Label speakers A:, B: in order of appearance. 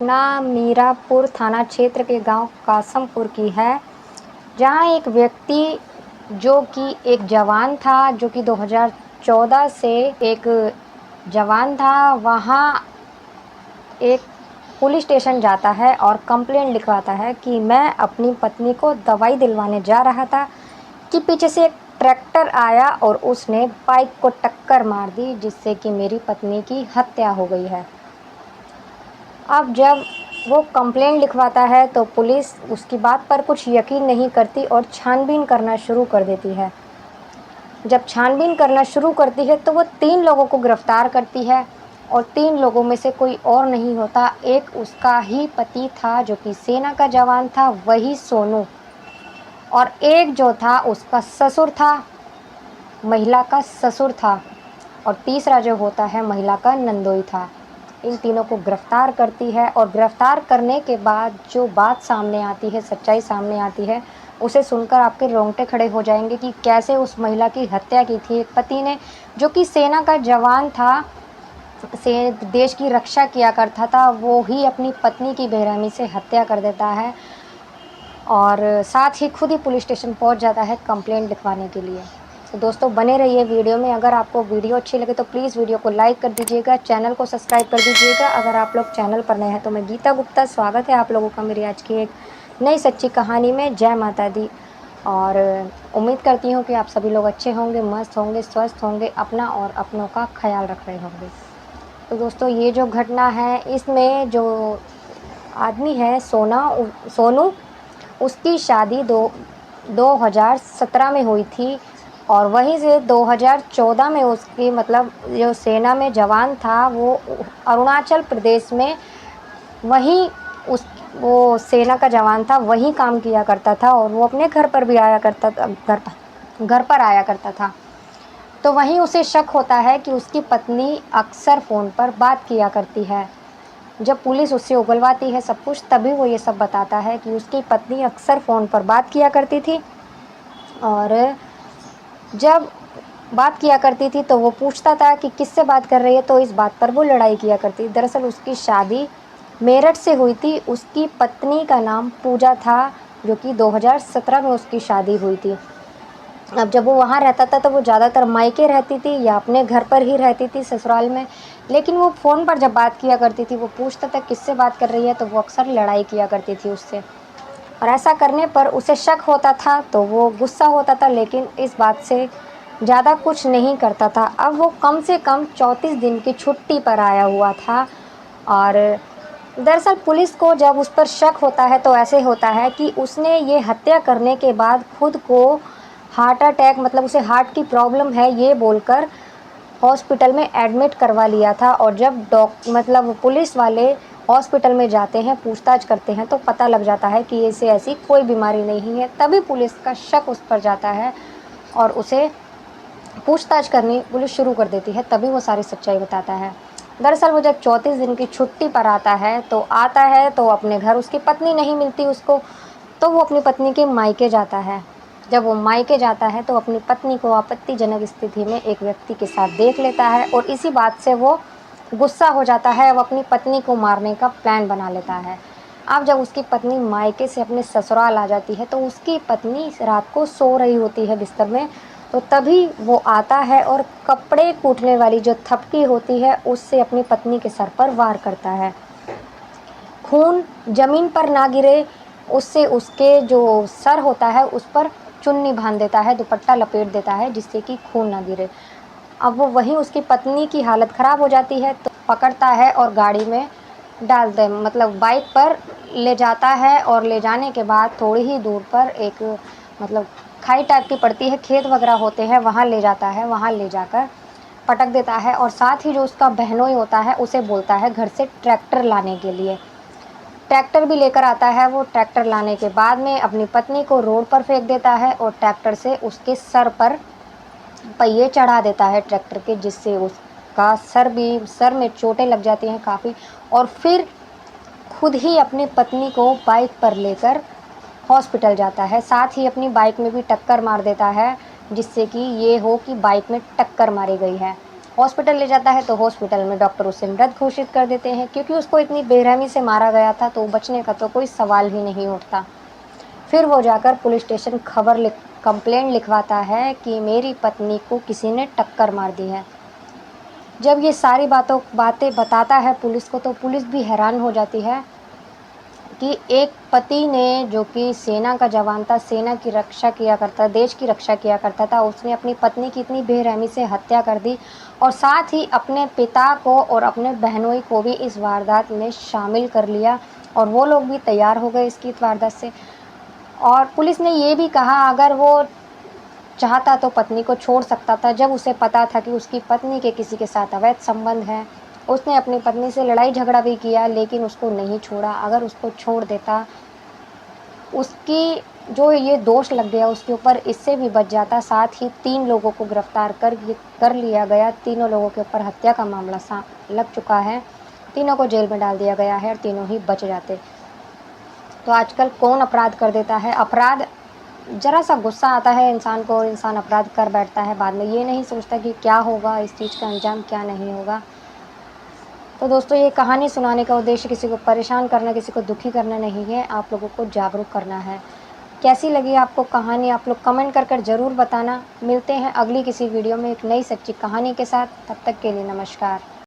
A: घटना मीरापुर थाना क्षेत्र के गांव कासमपुर की है, जहां एक व्यक्ति जो कि एक जवान था, जो कि 2014 से एक जवान था, वहां एक पुलिस स्टेशन जाता है और कंप्लेंट लिखवाता है कि मैं अपनी पत्नी को दवाई दिलवाने जा रहा था कि पीछे से एक ट्रैक्टर आया और उसने बाइक को टक्कर मार दी, जिससे कि मेरी पत्नी की हत्या हो गई है। अब जब वो कंप्लेंट लिखवाता है तो पुलिस उसकी बात पर कुछ यकीन नहीं करती और छानबीन करना शुरू कर देती है। जब छानबीन करना शुरू करती है तो वो 3 लोगों को गिरफ्तार करती है और 3 लोगों में से कोई और नहीं होता, एक उसका ही पति था जो कि सेना का जवान था, वही सोनू, और एक जो था उसका ससुर था, महिला का ससुर था, और तीसरा जो होता है महिला का नंदोई था। इन तीनों को गिरफ्तार करती है और गिरफ्तार करने के बाद जो बात सामने आती है, सच्चाई सामने आती है, उसे सुनकर आपके रोंगटे खड़े हो जाएंगे कि कैसे उस महिला की हत्या की थी एक पति ने, जो कि सेना का जवान था, से देश की रक्षा किया करता था, वो ही अपनी पत्नी की बेरहमी से हत्या कर देता है और साथ ही खुद ही पुलिस स्टेशन पहुंच जाता है कंप्लेंट लिखवाने के लिए। तो दोस्तों बने रहिए वीडियो में। अगर आपको वीडियो अच्छी लगे तो प्लीज़ वीडियो को लाइक कर दीजिएगा, चैनल को सब्सक्राइब कर दीजिएगा। अगर आप लोग चैनल पर नए हैं तो मैं गीता गुप्ता, स्वागत है आप लोगों का मेरी आज की एक नई सच्ची कहानी में। जय माता दी। और उम्मीद करती हूँ कि आप सभी लोग अच्छे होंगे, मस्त होंगे, स्वस्थ होंगे, अपना और अपनों का ख्याल रख रहे होंगे। तो दोस्तों ये जो घटना है, इसमें जो आदमी है सोनू, उसकी शादी 2017 में हुई थी और वहीं से 2014 में उसकी मतलब जो सेना में जवान था वो अरुणाचल प्रदेश में, वहीं उस वो सेना का जवान था, वहीं काम किया करता था और वो अपने घर पर भी आया करता था, घर पर आया करता था। तो वहीं उसे शक होता है कि उसकी पत्नी अक्सर फ़ोन पर बात किया करती है। जब पुलिस उससे उगलवाती है सब कुछ, तभी वो ये सब बताता है कि उसकी पत्नी अक्सर फ़ोन पर बात किया करती थी और जब बात किया करती थी तो वो पूछता था कि किससे बात कर रही है, तो इस बात पर वो लड़ाई किया करती। दरअसल उसकी शादी मेरठ से हुई थी, उसकी पत्नी का नाम पूजा था, जो कि 2017 में उसकी शादी हुई थी। अब जब वो वहाँ रहता था तो वो ज़्यादातर मायके रहती थी या अपने घर पर ही रहती थी ससुराल में, लेकिन वो फ़ोन पर जब बात किया करती थी, वो पूछता था किससे बात कर रही है, तो वो अक्सर लड़ाई किया करती थी उससे और ऐसा करने पर उसे शक होता था तो वो गुस्सा होता था, लेकिन इस बात से ज़्यादा कुछ नहीं करता था। अब वो कम से कम 34 दिन की छुट्टी पर आया हुआ था और दरअसल पुलिस को जब उस पर शक होता है तो ऐसे होता है कि उसने ये हत्या करने के बाद खुद को हार्ट अटैक, मतलब उसे हार्ट की प्रॉब्लम है ये बोलकर हॉस्पिटल में एडमिट करवा लिया था। और जब मतलब पुलिस वाले हॉस्पिटल में जाते हैं, पूछताछ करते हैं, तो पता लग जाता है कि इसे ऐसी कोई बीमारी नहीं है। तभी पुलिस का शक उस पर जाता है और उसे पूछताछ करनी पुलिस शुरू कर देती है, तभी वो सारी सच्चाई बताता है। दरअसल वो जब 34 दिन की छुट्टी पर आता है तो अपने घर उसकी पत्नी नहीं मिलती उसको, तो वो अपनी पत्नी के मायके जाता है। जब वो मायके जाता है तो अपनी पत्नी को आपत्तिजनक स्थिति में एक व्यक्ति के साथ देख लेता है और इसी बात से वो गुस्सा हो जाता है। वो अपनी पत्नी को मारने का प्लान बना लेता है। अब जब उसकी पत्नी मायके से अपने ससुराल आ जाती है तो उसकी पत्नी रात को सो रही होती है बिस्तर में, तो तभी वो आता है और कपड़े कूटने वाली जो थपकी होती है उससे अपनी पत्नी के सर पर वार करता है। खून ज़मीन पर ना गिरे उससे उसके जो सर होता है उस पर चुन्नी बांध देता है, दुपट्टा लपेट देता है, जिससे कि खून ना गिरे। अब वो वहीं उसकी पत्नी की हालत ख़राब हो जाती है तो पकड़ता है और गाड़ी में डाल दे, मतलब बाइक पर ले जाता है और ले जाने के बाद थोड़ी ही दूर पर एक मतलब खाई टाइप की पड़ती है, खेत वगैरह होते हैं, वहाँ ले जाता है। वहाँ ले जाकर पटक देता है और साथ ही जो उसका बहनोई होता है उसे बोलता है घर से ट्रैक्टर लाने के लिए। ट्रैक्टर भी लेकर आता है। वो ट्रैक्टर लाने के बाद में अपनी पत्नी को रोड पर फेंक देता है और ट्रैक्टर से उसके सर पर पहिए चढ़ा देता है ट्रैक्टर के, जिससे उसका सर में चोटें लग जाती हैं काफ़ी। और फिर खुद ही अपनी पत्नी को बाइक पर लेकर हॉस्पिटल जाता है। साथ ही अपनी बाइक में भी टक्कर मार देता है, जिससे कि ये हो कि बाइक में टक्कर मारी गई है। हॉस्पिटल ले जाता है तो हॉस्पिटल में डॉक्टर उसे मृत घोषित कर देते हैं, क्योंकि उसको इतनी बेरहमी से मारा गया था तो बचने का तो कोई सवाल ही नहीं उठता। फिर वो जाकर पुलिस स्टेशन कंप्लेंट लिखवाता है कि मेरी पत्नी को किसी ने टक्कर मार दी है। जब ये सारी बातें बताता है पुलिस को, तो पुलिस भी हैरान हो जाती है कि एक पति ने, जो कि सेना का जवान था, सेना की रक्षा किया करता, देश की रक्षा किया करता था, उसने अपनी पत्नी की इतनी बेरहमी से हत्या कर दी और साथ ही अपने पिता को और अपने बहनोई को भी इस वारदात में शामिल कर लिया और वो लोग भी तैयार हो गए इसकी वारदात से। और पुलिस ने ये भी कहा, अगर वो चाहता तो पत्नी को छोड़ सकता था। जब उसे पता था कि उसकी पत्नी के किसी के साथ अवैध संबंध है, उसने अपनी पत्नी से लड़ाई झगड़ा भी किया, लेकिन उसको नहीं छोड़ा। अगर उसको छोड़ देता, उसकी जो ये दोष लग गया उसके ऊपर, इससे भी बच जाता। साथ ही 3 लोगों को गिरफ्तार कर लिया गया। तीनों लोगों के ऊपर हत्या का मामला लग चुका है। तीनों को जेल में डाल दिया गया है और तीनों ही बच जाते। तो आजकल कौन अपराध कर देता है? अपराध, ज़रा सा गुस्सा आता है इंसान को और इंसान अपराध कर बैठता है, बाद में ये नहीं सोचता कि क्या होगा, इस चीज़ का अंजाम क्या नहीं होगा। तो दोस्तों, ये कहानी सुनाने का उद्देश्य किसी को परेशान करना, किसी को दुखी करना नहीं है, आप लोगों को जागरूक करना है। कैसी लगी आपको कहानी, आप लोग कमेंट कर ज़रूर बताना। मिलते हैं अगली किसी वीडियो में एक नई सच्ची कहानी के साथ। तब तक के लिए नमस्कार।